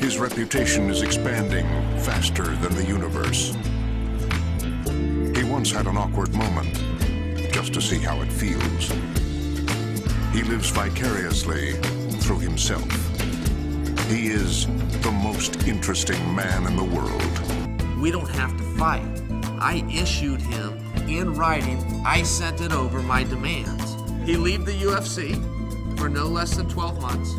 His reputation is expanding faster than the universe. He once had an awkward moment, just to see how it feels. He lives vicariously through himself. He is the most interesting man in the world. We don't have to fight. I issued him in writing, I sent it over my demands. He leave the UFC for no less than 12 months.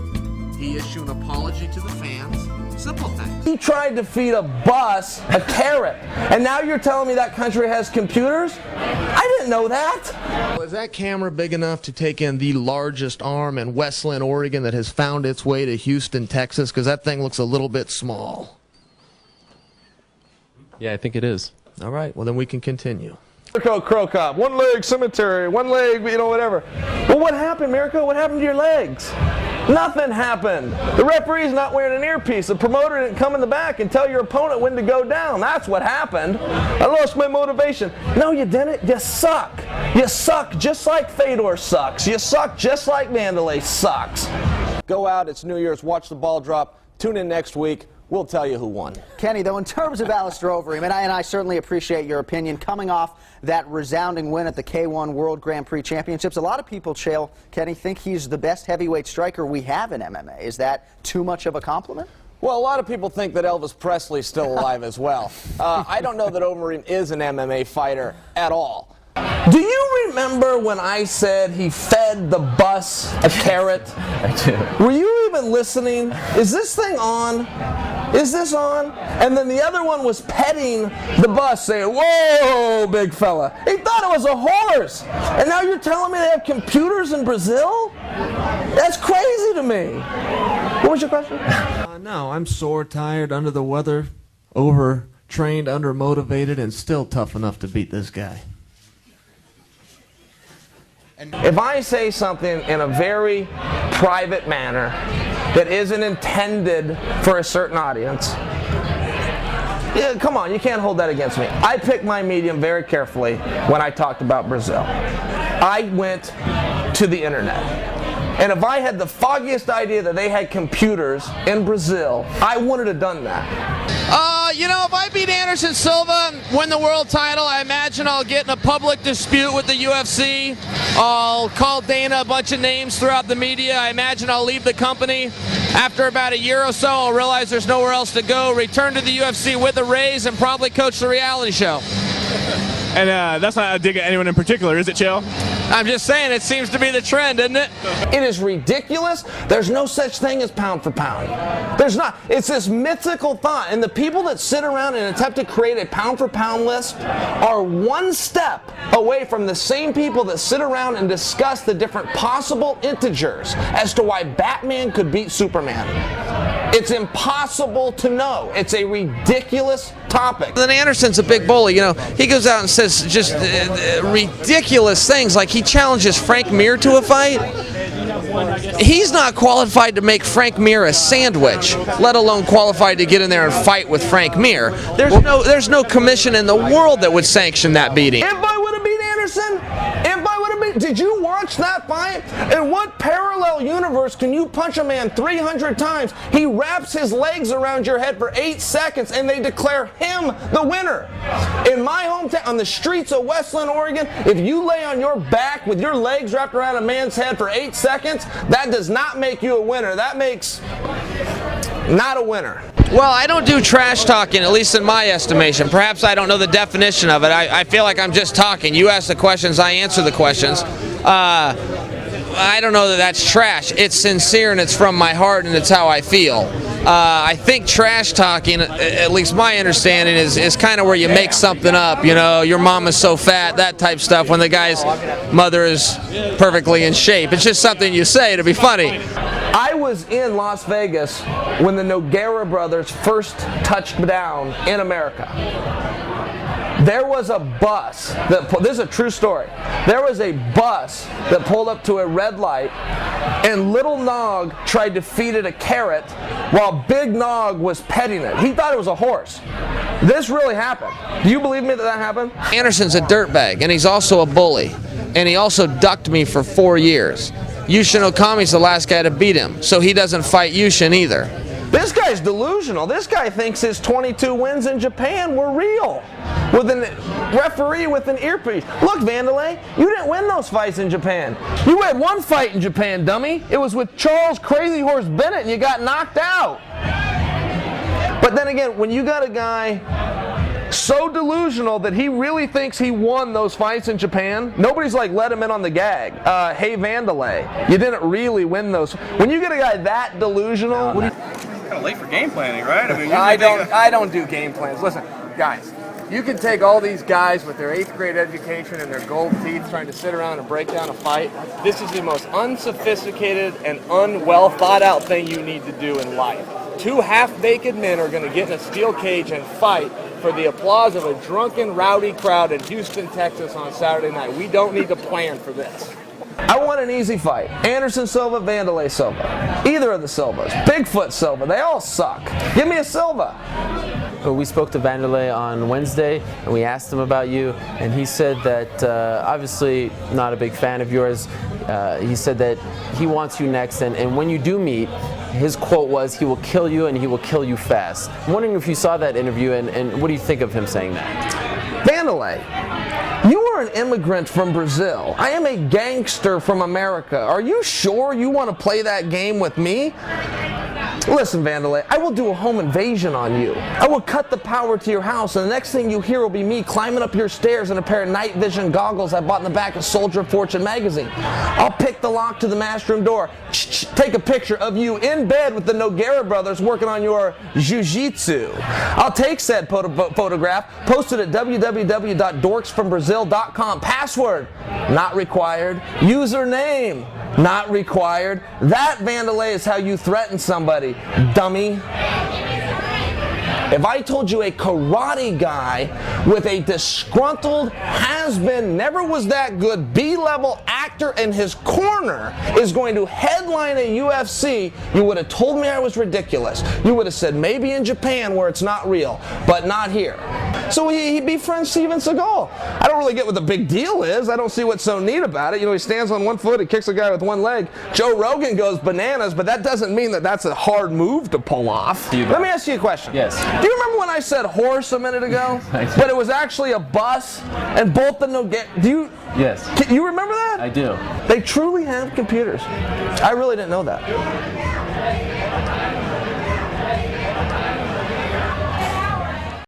He issue an apology to the fans. Simple things. He tried to feed a bus a carrot, and now you're telling me that country has computers? I didn't know that. Is that camera big enough to take in the largest arm in Westland, Oregon that has found its way to Houston, Texas? Because that thing looks a little bit small. Yeah, I think it is. All right, well then we can continue. Crow Cop, one leg cemetery, one leg, whatever. Well, what happened, Mirko? What happened to your legs? Nothing happened. The referee's not wearing an earpiece. The promoter didn't come in the back and tell your opponent when to go down. That's what happened. I lost my motivation. No, you didn't. You suck. You suck just like Fedor sucks. You suck just like Mandalay sucks. Go out, it's New Year's, watch the ball drop. Tune in next week. We'll tell you who won. Kenny, though, in terms of Alistair Overeem, and I certainly appreciate your opinion, coming off that resounding win at the K1 World Grand Prix Championships, a lot of people, Chael, Kenny, think he's the best heavyweight striker we have in MMA. Is that too much of a compliment? Well, a lot of people think that Elvis Presley's still alive as well. I don't know that Overeem is an MMA fighter at all. Do you remember when I said he fed the bus a carrot? I do. Were you even listening? Is this thing on? Is this on? And then the other one was petting the bus, saying, "Whoa, big fella." He thought it was a horse. And now you're telling me they have computers in Brazil? That's crazy to me. What was your question? No, I'm sore, tired, under the weather, overtrained, undermotivated, and still tough enough to beat this guy. If I say something in a very private manner that isn't intended for a certain audience, yeah, come on, you can't hold that against me. I picked my medium very carefully when I talked about Brazil. I went to the internet. And if I had the foggiest idea that they had computers in Brazil, I wouldn't have done that. You know, if I beat Anderson Silva and win the world title, I imagine I'll get in a public dispute with the UFC. I'll call Dana a bunch of names throughout the media. I imagine I'll leave the company. After about a year or so, I'll realize there's nowhere else to go, return to the UFC with a raise, and probably coach the reality show. And that's not a dig at anyone in particular, is it, Chael? I'm just saying, it seems to be the trend, isn't it? It is ridiculous. There's no such thing as pound for pound. There's not. It's this mythical thought. And the people that sit around and attempt to create a pound for pound list are one step away from the same people that sit around and discuss the different possible integers as to why Batman could beat Superman. It's impossible to know. It's a ridiculous topic. Then Anderson's a big bully, you know. He goes out and says just ridiculous things, like he challenges Frank Mir to a fight. He's not qualified to make Frank Mir a sandwich, let alone qualified to get in there and fight with Frank Mir. There's no commission in the world that would sanction that beating. If I would have beat Anderson, did you watch that fight? In what parallel universe can you punch a man 300 times? He wraps his legs around your head for 8 seconds and they declare him the winner. In my hometown, on the streets of Westland, Oregon, if you lay on your back with your legs wrapped around a man's head for 8 seconds, that does not make you a winner. That makes not a winner. Well, I don't do trash talking, at least in my estimation. Perhaps I don't know the definition of it. I feel like I'm just talking. You ask the questions, I answer the questions. I don't know that that's trash. It's sincere and it's from my heart and it's how I feel. I think trash talking, at least my understanding, is kind of where you make something up. You know, your mom is so fat, that type stuff, when the guy's mother is perfectly in shape. It's just something you say to be funny. I was in Las Vegas when the Nogueira brothers first touched down in America. There was a bus, this is a true story, there was a bus that pulled up to a red light and Little Nog tried to feed it a carrot while Big Nog was petting it. He thought it was a horse. This really happened. Do you believe me that happened? Anderson's a dirtbag, and he's also a bully. And he also ducked me for 4 years. Yushin Okami's the last guy to beat him, so he doesn't fight Yushin either. This guy's delusional. This guy thinks his 22 wins in Japan were real. With a referee with an earpiece. Look, Vanderlei, you didn't win those fights in Japan. You had one fight in Japan, dummy. It was with Charles Crazy Horse Bennett and you got knocked out. But then again, when you got a guy so delusional that he really thinks he won those fights in Japan, nobody's like let him in on the gag. Hey, Vanderlei, you didn't really win those. When you get a guy that delusional, Kind of late for game planning, right? I mean, I don't do game plans. Listen, guys, you can take all these guys with their 8th grade education and their gold teeth trying to sit around and break down a fight. This is the most unsophisticated and unwell thought out thing you need to do in life. 2 half-naked men are going to get in a steel cage and fight for the applause of a drunken, rowdy crowd in Houston, Texas on Saturday night. We don't need to plan for this. I want an easy fight. Anderson Silva, Vanderlei Silva. Either of the Silvas. Bigfoot Silva. They all suck. Give me a Silva. We spoke to Vanderlei on Wednesday, and we asked him about you, and he said that obviously not a big fan of yours. He said that he wants you next, and when you do meet, his quote was, he will kill you and he will kill you fast. I'm wondering if you saw that interview, and what do you think of him saying that? Vanderlei, you are an immigrant from Brazil. I am a gangster from America. Are you sure you want to play that game with me? Listen, Vanderlei, I will do a home invasion on you. I will cut the power to your house, and the next thing you hear will be me climbing up your stairs in a pair of night vision goggles I bought in the back of Soldier of Fortune magazine. I'll pick the lock to the master room door, take a picture of you in bed with the Nogueira brothers working on your jiu-jitsu. I'll take said photograph, post it at www.dorksfrombrazil.com. Password, not required. Username, not required. That, Vanderlei, is how you threaten somebody, dummy. If I told you a karate guy with a disgruntled, has-been, never was that good, B-level actor in his corner is going to headline a UFC, you would have told me I was ridiculous. You would have said maybe in Japan where it's not real, but not here. So he befriends Steven Seagal. I don't really get what the big deal is. I don't see what's so neat about it. You know, he stands on one foot, he kicks a guy with one leg. Joe Rogan goes bananas, but that doesn't mean that that's a hard move to pull off. Let me ask you a question. Yes. Do you remember when I said horse a minute ago? But it was actually a bus, and both the Nogueira. Yes. You remember that? I do. They truly have computers. I really didn't know that.